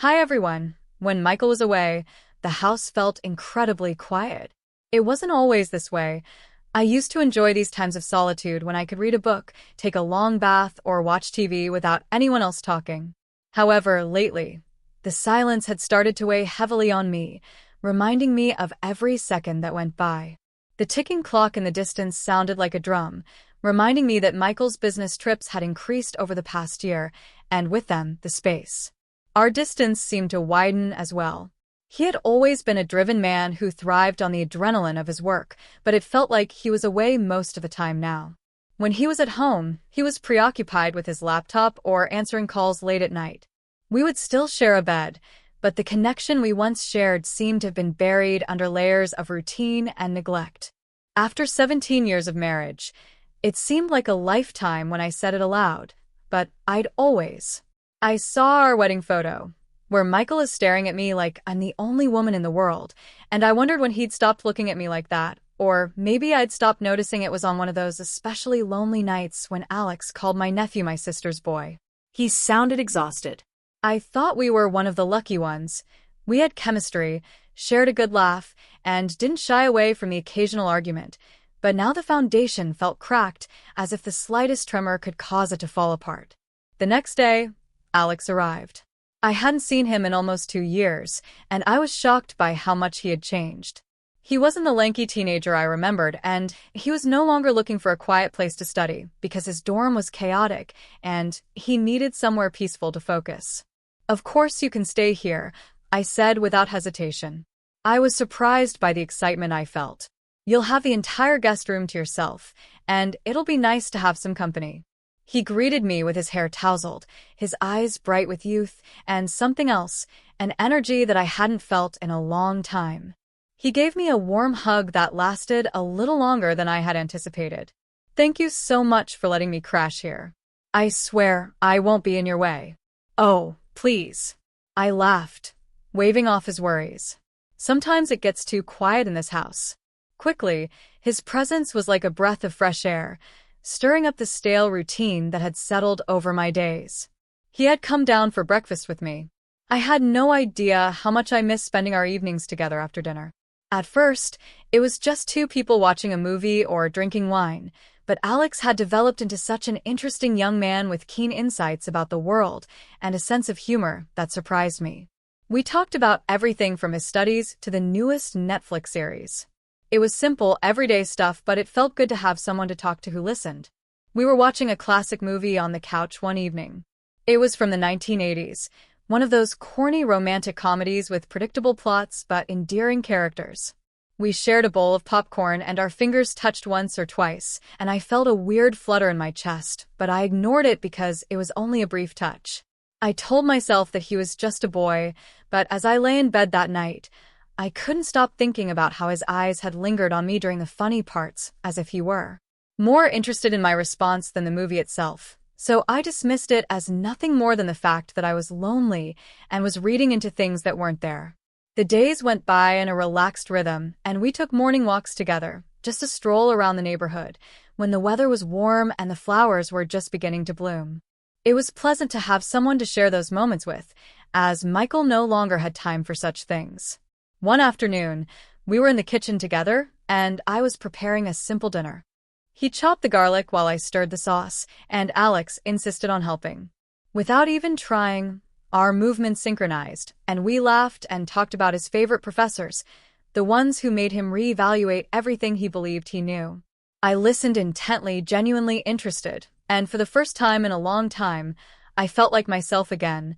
Hi everyone. When Michael was away, the house felt incredibly quiet. It wasn't always this way. I used to enjoy these times of solitude when I could read a book, take a long bath, or watch TV without anyone else talking. However, lately, the silence had started to weigh heavily on me, reminding me of every second that went by. The ticking clock in the distance sounded like a drum, reminding me that Michael's business trips had increased over the past year, and with them, the space. Our distance seemed to widen as well. He had always been a driven man who thrived on the adrenaline of his work, but it felt like he was away most of the time now. When he was at home, he was preoccupied with his laptop or answering calls late at night. We would still share a bed, but the connection we once shared seemed to have been buried under layers of routine and neglect. After 17 years of marriage, it seemed like a lifetime when I said it aloud, but I saw our wedding photo, where Michael is staring at me like I'm the only woman in the world, and I wondered when he'd stopped looking at me like that, or maybe I'd stopped noticing it was on one of those especially lonely nights when Alex called my nephew my sister's boy. He sounded exhausted. I thought we were one of the lucky ones. We had chemistry, shared a good laugh, and didn't shy away from the occasional argument, but now the foundation felt cracked, as if the slightest tremor could cause it to fall apart. The next day, Alex arrived. I hadn't seen him in almost 2 years, and I was shocked by how much he had changed. He wasn't the lanky teenager I remembered, and he was no longer looking for a quiet place to study, because his dorm was chaotic, and he needed somewhere peaceful to focus. "Of course you can stay here," I said without hesitation. I was surprised by the excitement I felt. "You'll have the entire guest room to yourself, and it'll be nice to have some company." He greeted me with his hair tousled, his eyes bright with youth, and something else, an energy that I hadn't felt in a long time. He gave me a warm hug that lasted a little longer than I had anticipated. "Thank you so much for letting me crash here. I swear I won't be in your way." "Oh, please." I laughed, waving off his worries. "Sometimes it gets too quiet in this house." Quickly, his presence was like a breath of fresh air, stirring up the stale routine that had settled over my days. He had come down for breakfast with me. I had no idea how much I missed spending our evenings together after dinner. At first, it was just two people watching a movie or drinking wine, but Alex had developed into such an interesting young man with keen insights about the world and a sense of humor that surprised me. We talked about everything from his studies to the newest Netflix series. It was simple, everyday stuff, but it felt good to have someone to talk to who listened. We were watching a classic movie on the couch one evening. It was from the 1980s, one of those corny romantic comedies with predictable plots but endearing characters. We shared a bowl of popcorn and our fingers touched once or twice, and I felt a weird flutter in my chest, but I ignored it because it was only a brief touch. I told myself that he was just a boy, but as I lay in bed that night, I couldn't stop thinking about how his eyes had lingered on me during the funny parts, as if he were more interested in my response than the movie itself. So I dismissed it as nothing more than the fact that I was lonely and was reading into things that weren't there. The days went by in a relaxed rhythm, and we took morning walks together, just a stroll around the neighborhood, when the weather was warm and the flowers were just beginning to bloom. It was pleasant to have someone to share those moments with, as Michael no longer had time for such things. One afternoon, we were in the kitchen together, and I was preparing a simple dinner. He chopped the garlic while I stirred the sauce, and Alex insisted on helping. Without even trying, our movements synchronized, and we laughed and talked about his favorite professors, the ones who made him reevaluate everything he believed he knew. I listened intently, genuinely interested, and for the first time in a long time, I felt like myself again,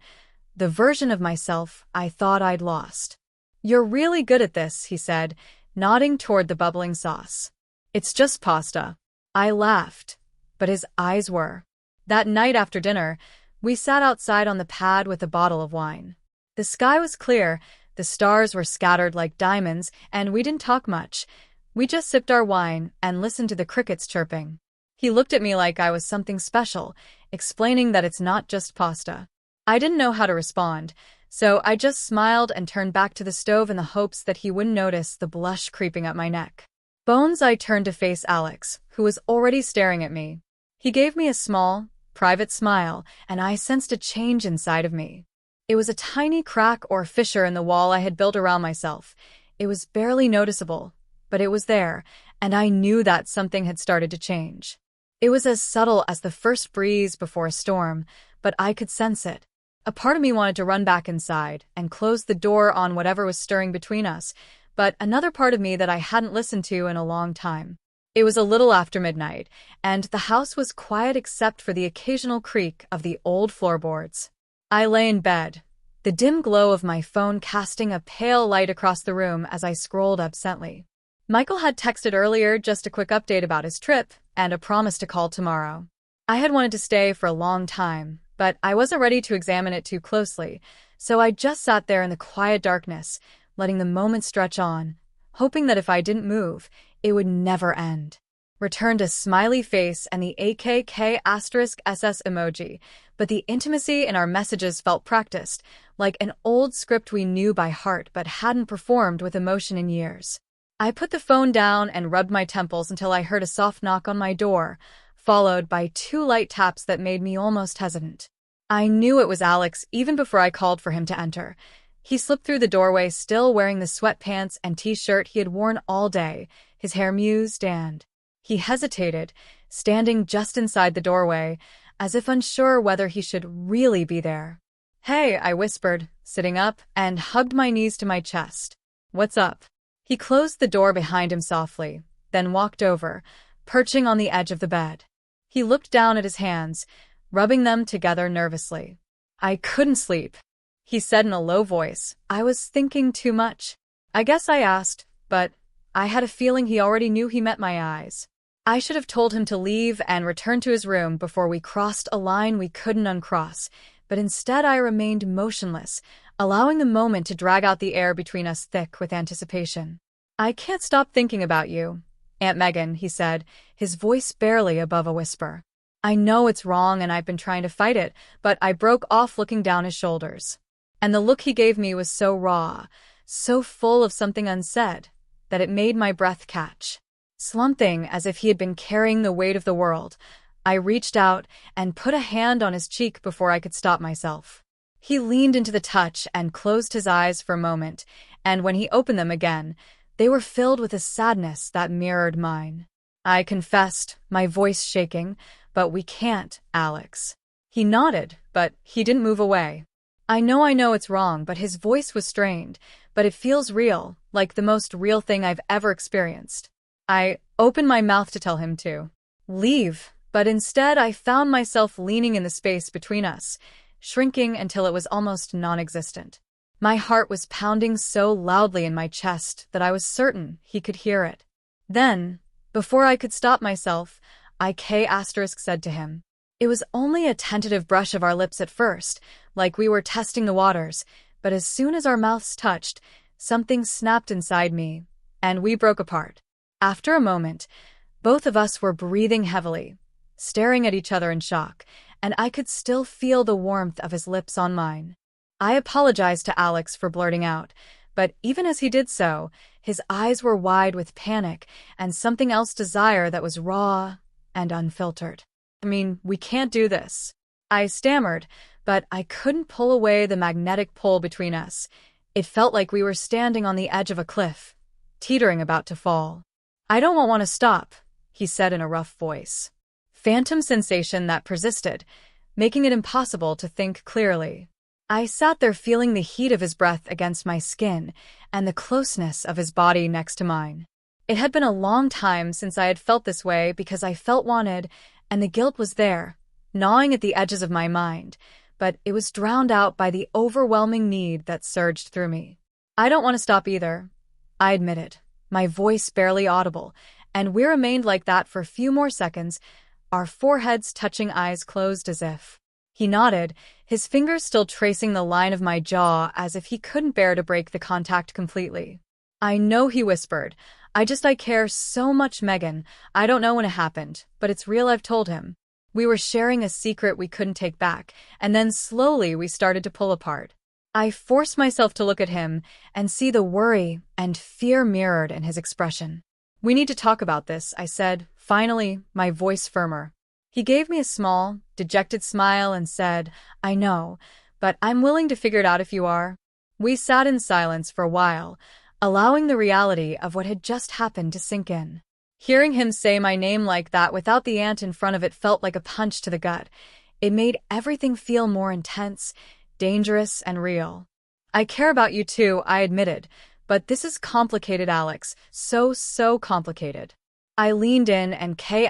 the version of myself I thought I'd lost. "You're really good at this," he said, nodding toward the bubbling sauce. "It's just pasta." I laughed, but his eyes were. That night after dinner, we sat outside on the pad with a bottle of wine. The sky was clear, the stars were scattered like diamonds, and we didn't talk much. We just sipped our wine and listened to the crickets chirping. He looked at me like I was something special, explaining that it's not just pasta. I didn't know how to respond, so I just smiled and turned back to the stove in the hopes that he wouldn't notice the blush creeping up my neck. Bones, I turned to face Alex, who was already staring at me. He gave me a small, private smile, and I sensed a change inside of me. It was a tiny crack or fissure in the wall I had built around myself. It was barely noticeable, but it was there, and I knew that something had started to change. It was as subtle as the first breeze before a storm, but I could sense it. A part of me wanted to run back inside and close the door on whatever was stirring between us, but another part of me that I hadn't listened to in a long time. It was a little after midnight, and the house was quiet except for the occasional creak of the old floorboards. I lay in bed, the dim glow of my phone casting a pale light across the room as I scrolled absently. Michael had texted earlier just a quick update about his trip and a promise to call tomorrow. I had wanted to stay for a long time, but I wasn't ready to examine it too closely, so I just sat there in the quiet darkness, letting the moment stretch on, hoping that if I didn't move, it would never end. Returned a smiley face and the AKK*SS emoji, but the intimacy in our messages felt practiced, like an old script we knew by heart but hadn't performed with emotion in years. I put the phone down and rubbed my temples until I heard a soft knock on my door, followed by 2 light taps that made me almost hesitant. I knew it was Alex even before I called for him to enter. He slipped through the doorway still wearing the sweatpants and t-shirt he had worn all day, his hair mused and... He hesitated, standing just inside the doorway, as if unsure whether he should really be there. "Hey," I whispered, sitting up, and hugged my knees to my chest. "What's up?" He closed the door behind him softly, then walked over, perching on the edge of the bed. He looked down at his hands, rubbing them together nervously. "I couldn't sleep," he said in a low voice. "I was thinking too much." I guess I asked, but I had a feeling he already knew he met my eyes. I should have told him to leave and return to his room before we crossed a line we couldn't uncross, but instead I remained motionless, allowing the moment to drag out the air between us thick with anticipation. "I can't stop thinking about you, Aunt Megan," he said, his voice barely above a whisper. "I know it's wrong and I've been trying to fight it, but I broke off looking down his shoulders. And the look he gave me was so raw, so full of something unsaid, that it made my breath catch. Slumping as if he had been carrying the weight of the world, I reached out and put a hand on his cheek before I could stop myself. He leaned into the touch and closed his eyes for a moment, and when he opened them again, they were filled with a sadness that mirrored mine. I confessed, my voice shaking, "But we can't, Alex." He nodded, but he didn't move away. I know it's wrong, but his voice was strained, but it feels real, like the most real thing I've ever experienced. I opened my mouth to tell him to leave, but instead I found myself leaning in the space between us, shrinking until it was almost non-existent. My heart was pounding so loudly in my chest that I was certain he could hear it. Then, before I could stop myself, I** said to him. It was only a tentative brush of our lips at first, like we were testing the waters, but as soon as our mouths touched, something snapped inside me, and we broke apart. After a moment, both of us were breathing heavily, staring at each other in shock, and I could still feel the warmth of his lips on mine. I apologized to Alex for blurting out, but even as he did so, his eyes were wide with panic and something else desire that was raw and unfiltered. We can't do this," I stammered, but I couldn't pull away the magnetic pull between us. It felt like we were standing on the edge of a cliff, teetering about to fall. "I don't want to stop," he said in a rough voice. Phantom sensation that persisted, making it impossible to think clearly. I sat there feeling the heat of his breath against my skin and the closeness of his body next to mine. It had been a long time since I had felt this way because I felt wanted, and the guilt was there, gnawing at the edges of my mind, but it was drowned out by the overwhelming need that surged through me. "I don't want to stop either," I admitted, my voice barely audible, and we remained like that for a few more seconds, our foreheads touching, eyes closed as if. He nodded, his fingers still tracing the line of my jaw as if he couldn't bear to break the contact completely. "I know," he whispered. I care so much, Megan. I don't know when it happened, but it's real. I've told him. We were sharing a secret we couldn't take back, and then slowly we started to pull apart. I forced myself to look at him and see the worry and fear mirrored in his expression. "We need to talk about this," I said, finally, my voice firmer. He gave me a small, dejected smile and said, "I know, but I'm willing to figure it out if you are. We sat in silence for a while, allowing the reality of what had just happened to sink in. Hearing him say my name like that without the ant in front of it felt like a punch to the gut. It made everything feel more intense, dangerous, and real. I care about you too, I admitted, but this is complicated, Alex. So complicated. I leaned in and K**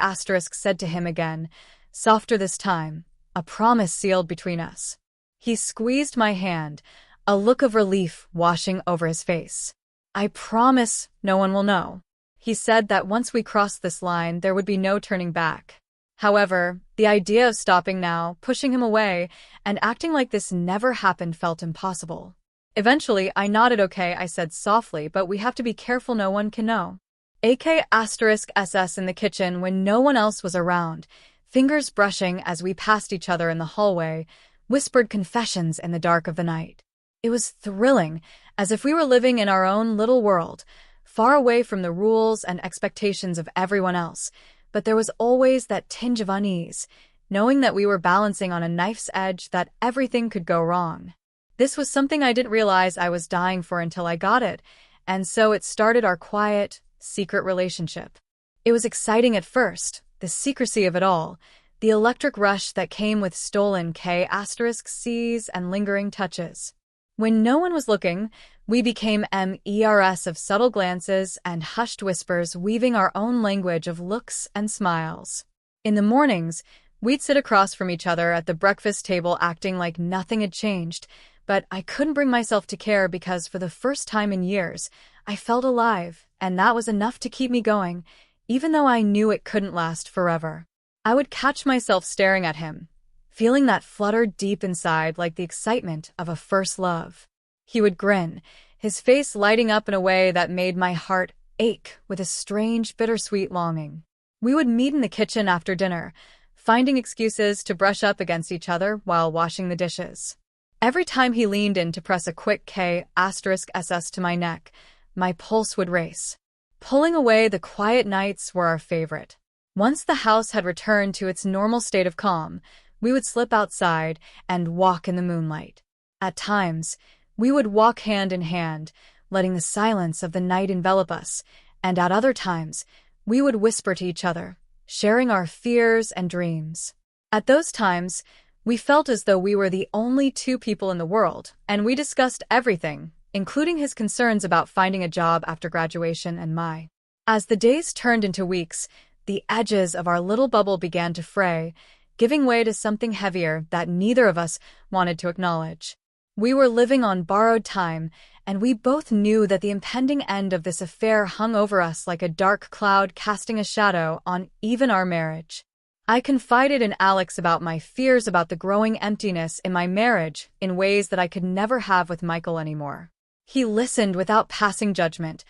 said to him again, softer this time, a promise sealed between us. He squeezed my hand, a look of relief washing over his face. I promise no one will know. He said that once we crossed this line, there would be no turning back. However, the idea of stopping now, pushing him away, and acting like this never happened felt impossible. Eventually, I nodded okay, I said softly, but we have to be careful no one can know. *SS in the kitchen when no one else was around, fingers brushing as we passed each other in the hallway, whispered confessions in the dark of the night. It was thrilling, as if we were living in our own little world, far away from the rules and expectations of everyone else, but there was always that tinge of unease, knowing that we were balancing on a knife's edge, that everything could go wrong. This was something I didn't realize I was dying for until I got it, and so it started our quiet, secret relationship. It was exciting at first, the secrecy of it all, the electric rush that came with stolen *Cs and lingering touches. When no one was looking, we became MERS of subtle glances and hushed whispers, weaving our own language of looks and smiles. In the mornings, we'd sit across from each other at the breakfast table acting like nothing had changed, but I couldn't bring myself to care because for the first time in years, I felt alive, and that was enough to keep me going, even though I knew it couldn't last forever. I would catch myself staring at him, feeling that flutter deep inside like the excitement of a first love. He would grin, his face lighting up in a way that made my heart ache with a strange, bittersweet longing. We would meet in the kitchen after dinner, finding excuses to brush up against each other while washing the dishes. Every time he leaned in to press a quick *SS to my neck, my pulse would race. Pulling away, the quiet nights were our favorite. Once the house had returned to its normal state of calm, we would slip outside and walk in the moonlight. At times, we would walk hand in hand, letting the silence of the night envelop us, and at other times, we would whisper to each other, sharing our fears and dreams. At those times, we felt as though we were the only two people in the world, and we discussed everything, including his concerns about finding a job after graduation and my. As the days turned into weeks, the edges of our little bubble began to fray, giving way to something heavier that neither of us wanted to acknowledge. We were living on borrowed time, and we both knew that the impending end of this affair hung over us like a dark cloud, casting a shadow on even our marriage. I confided in Alex about my fears about the growing emptiness in my marriage in ways that I could never have with Michael anymore. He listened without passing judgment,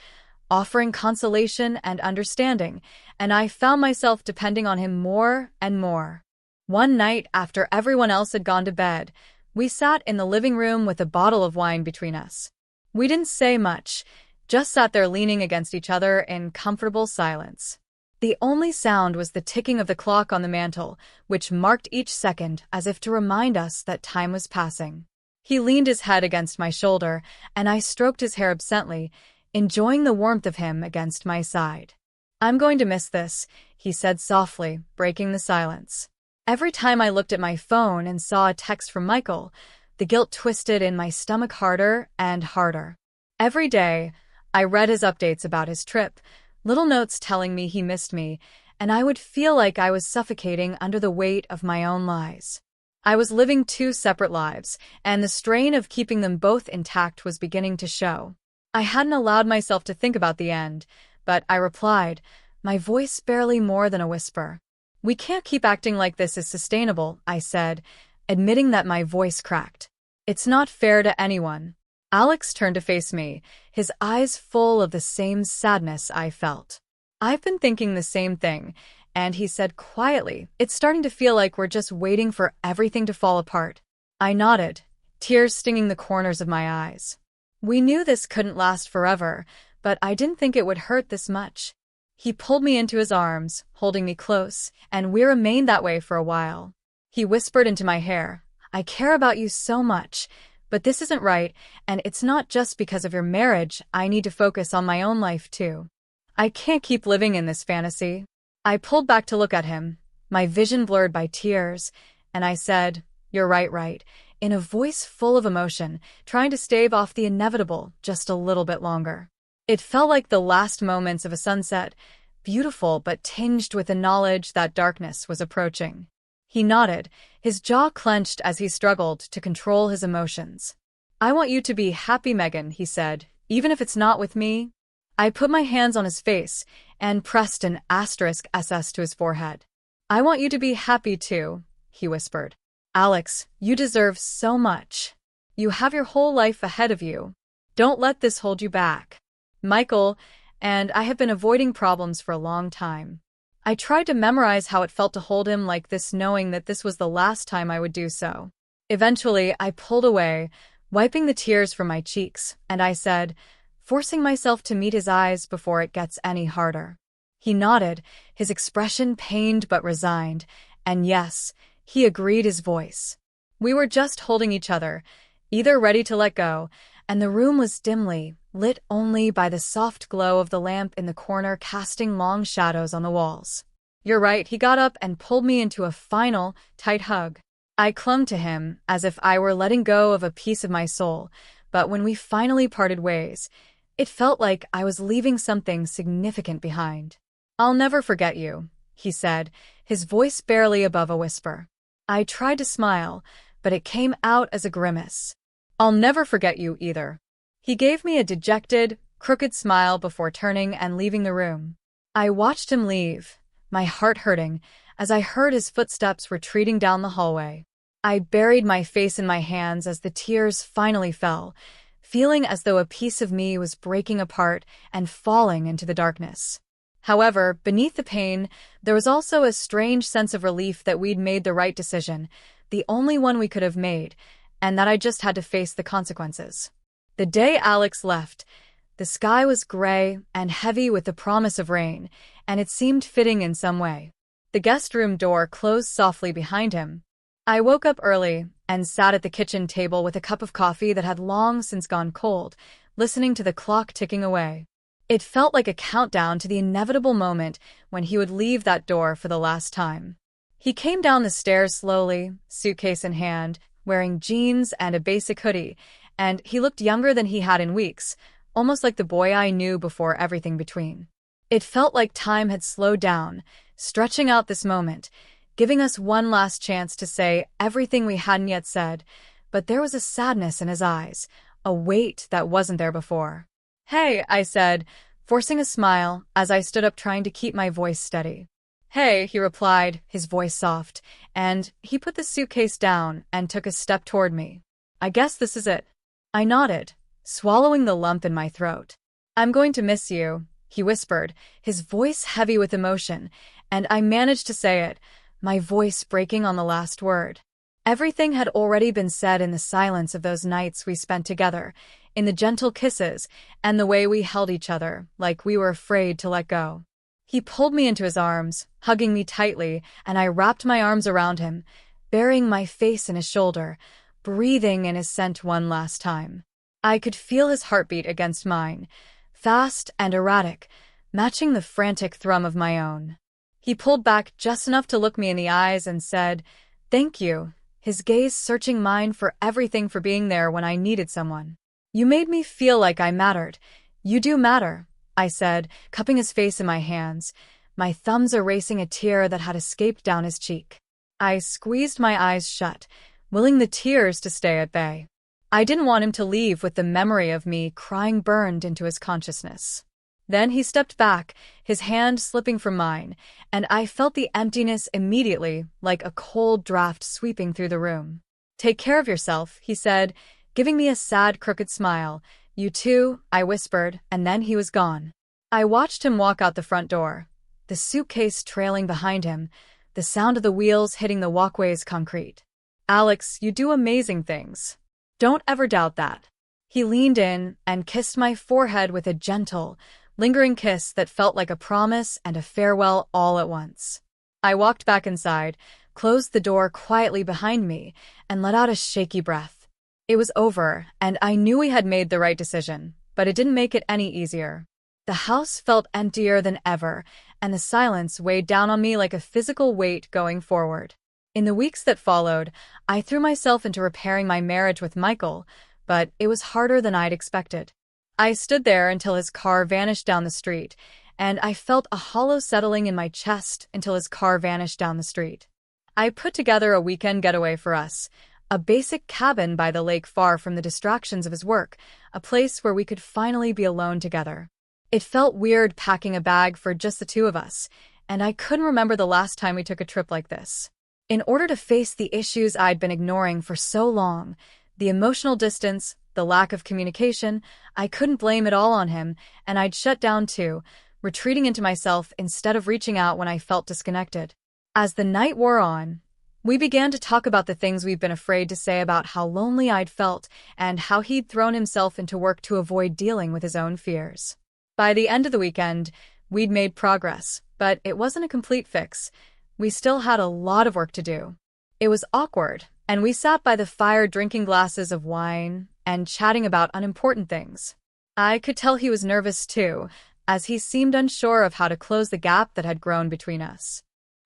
offering consolation and understanding, and I found myself depending on him more and more. One night, after everyone else had gone to bed, we sat in the living room with a bottle of wine between us. We didn't say much, just sat there leaning against each other in comfortable silence. The only sound was the ticking of the clock on the mantel, which marked each second as if to remind us that time was passing. He leaned his head against my shoulder, and I stroked his hair absently, enjoying the warmth of him against my side. "I'm going to miss this," he said softly, breaking the silence. Every time I looked at my phone and saw a text from Michael, the guilt twisted in my stomach harder and harder. Every day, I read his updates about his trip, little notes telling me he missed me, and I would feel like I was suffocating under the weight of my own lies. I was living two separate lives, and the strain of keeping them both intact was beginning to show. I hadn't allowed myself to think about the end, but I replied, my voice barely more than a whisper. "We can't keep acting like this is sustainable," I said, admitting that my voice cracked. "It's not fair to anyone." Alex turned to face me, his eyes full of the same sadness I felt. "I've been thinking the same thing," and he said quietly, "It's starting to feel like we're just waiting for everything to fall apart." I nodded, tears stinging the corners of my eyes. We knew this couldn't last forever, but I didn't think it would hurt this much. He pulled me into his arms, holding me close, and we remained that way for a while. He whispered into my hair, I care about you so much, but this isn't right, and it's not just because of your marriage. I need to focus on my own life too. I can't keep living in this fantasy. I pulled back to look at him, my vision blurred by tears, and I said, "You're right," in a voice full of emotion, trying to stave off the inevitable just a little bit longer. It felt like the last moments of a sunset, beautiful but tinged with the knowledge that darkness was approaching. He nodded, his jaw clenched as he struggled to control his emotions. "I want you to be happy, Megan," he said, "even if it's not with me." I put my hands on his face and pressed an *SS to his forehead. "I want you to be happy too," he whispered. "Alex, you deserve so much. You have your whole life ahead of you. Don't let this hold you back." Michael and I have been avoiding problems for a long time. I tried to memorize how it felt to hold him like this, knowing that this was the last time I would do so. Eventually, I pulled away, wiping the tears from my cheeks, and I said, forcing myself to meet his eyes before it gets any harder. He nodded, his expression pained but resigned, and yes, he agreed, his voice. We were just holding each other, either ready to let go, and the room was dimly lit only by the soft glow of the lamp in the corner, casting long shadows on the walls. "You're right," he got up and pulled me into a final, tight hug. I clung to him as if I were letting go of a piece of my soul, but when we finally parted ways, it felt like I was leaving something significant behind. "I'll never forget you," he said, his voice barely above a whisper. I tried to smile, but it came out as a grimace. "I'll never forget you either." He gave me a dejected, crooked smile before turning and leaving the room. I watched him leave, my heart hurting, as I heard his footsteps retreating down the hallway. I buried my face in my hands as the tears finally fell, feeling as though a piece of me was breaking apart and falling into the darkness. However, beneath the pain, there was also a strange sense of relief that we'd made the right decision, the only one we could have made, and that I just had to face the consequences. The day Alex left, the sky was gray and heavy with the promise of rain, and it seemed fitting in some way. The guest room door closed softly behind him. I woke up early and sat at the kitchen table with a cup of coffee that had long since gone cold, listening to the clock ticking away. It felt like a countdown to the inevitable moment when he would leave that door for the last time. He came down the stairs slowly, suitcase in hand, wearing jeans and a basic hoodie, and he looked younger than he had in weeks, almost like the boy I knew before everything between. It felt like time had slowed down, stretching out this moment, giving us one last chance to say everything we hadn't yet said, but there was a sadness in his eyes, a weight that wasn't there before. "Hey," I said, forcing a smile as I stood up, trying to keep my voice steady. "Hey," he replied, his voice soft, and he put the suitcase down and took a step toward me. "I guess this is it." I nodded, swallowing the lump in my throat. "I'm going to miss you," he whispered, his voice heavy with emotion, and I managed to say it, my voice breaking on the last word. Everything had already been said in the silence of those nights we spent together, in the gentle kisses, and the way we held each other, like we were afraid to let go. He pulled me into his arms, hugging me tightly, and I wrapped my arms around him, burying my face in his shoulder, breathing in his scent one last time. I could feel his heartbeat against mine, fast and erratic, matching the frantic thrum of my own. He pulled back just enough to look me in the eyes and said, "Thank you," his gaze searching mine for everything, for being there when I needed someone. "You made me feel like I mattered. You do matter," I said, cupping his face in my hands, my thumbs erasing a tear that had escaped down his cheek. I squeezed my eyes shut, willing the tears to stay at bay. I didn't want him to leave with the memory of me crying burned into his consciousness. Then he stepped back, his hand slipping from mine, and I felt the emptiness immediately, like a cold draft sweeping through the room. "Take care of yourself," he said, giving me a sad, crooked smile. "You too," I whispered, and then he was gone. I watched him walk out the front door, the suitcase trailing behind him, the sound of the wheels hitting the walkway's concrete. "Alex, you do amazing things. Don't ever doubt that." He leaned in and kissed my forehead with a gentle, lingering kiss that felt like a promise and a farewell all at once. I walked back inside, closed the door quietly behind me, and let out a shaky breath. It was over, and I knew we had made the right decision, but it didn't make it any easier. The house felt emptier than ever, and the silence weighed down on me like a physical weight going forward. In the weeks that followed, I threw myself into repairing my marriage with Michael, but it was harder than I'd expected. I stood there until his car vanished down the street, and I felt a hollow settling in my chest until his car vanished down the street. I put together a weekend getaway for us, a basic cabin by the lake far from the distractions of his work, a place where we could finally be alone together. It felt weird packing a bag for just the two of us, and I couldn't remember the last time we took a trip like this. In order to face the issues I'd been ignoring for so long, the emotional distance, the lack of communication, I couldn't blame it all on him, and I'd shut down too, retreating into myself instead of reaching out when I felt disconnected. As the night wore on, we began to talk about the things we've been afraid to say about how lonely I'd felt and how he'd thrown himself into work to avoid dealing with his own fears. By the end of the weekend, we'd made progress, but it wasn't a complete fix. We still had a lot of work to do. It was awkward, and we sat by the fire drinking glasses of wine and chatting about unimportant things. I could tell he was nervous too, as he seemed unsure of how to close the gap that had grown between us.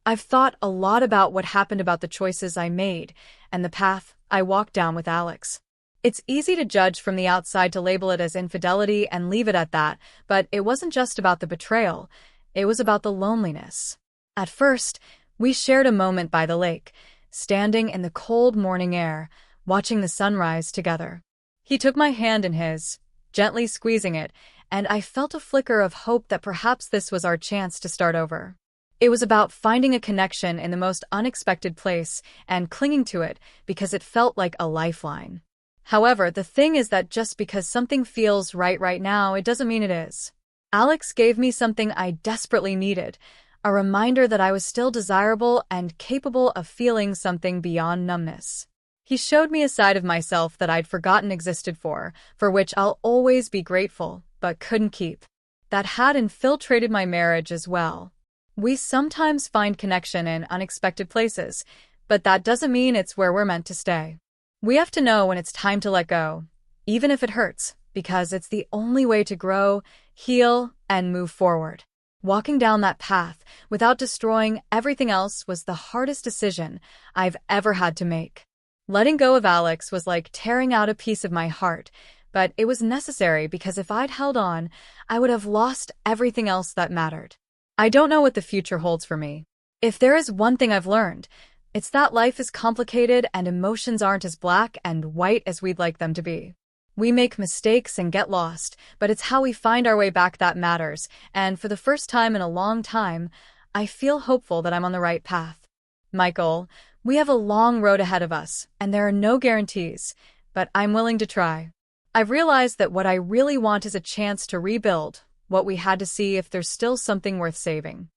I've thought a lot about what happened, about the choices I made, and the path I walked down with Alex. It's easy to judge from the outside, to label it as infidelity and leave it at that, but it wasn't just about the betrayal, it was about the loneliness. At first, we shared a moment by the lake, standing in the cold morning air, watching the sunrise together. He took my hand in his, gently squeezing it, and I felt a flicker of hope that perhaps this was our chance to start over. It was about finding a connection in the most unexpected place and clinging to it because it felt like a lifeline. However, the thing is that just because something feels right now, it doesn't mean it is. Alex gave me something I desperately needed, a reminder that I was still desirable and capable of feeling something beyond numbness. He showed me a side of myself that I'd forgotten existed, for which I'll always be grateful, but couldn't keep. That had infiltrated my marriage as well. We sometimes find connection in unexpected places, but that doesn't mean it's where we're meant to stay. We have to know when it's time to let go, even if it hurts, because it's the only way to grow, heal, and move forward. Walking down that path without destroying everything else was the hardest decision I've ever had to make. Letting go of Alex was like tearing out a piece of my heart, but it was necessary because if I'd held on, I would have lost everything else that mattered. I don't know what the future holds for me. If there is one thing I've learned, it's that life is complicated and emotions aren't as black and white as we'd like them to be. We make mistakes and get lost, but it's how we find our way back that matters, and for the first time in a long time, I feel hopeful that I'm on the right path. Michael, we have a long road ahead of us, and there are no guarantees, but I'm willing to try. I've realized that what I really want is a chance to rebuild what we had, to see if there's still something worth saving.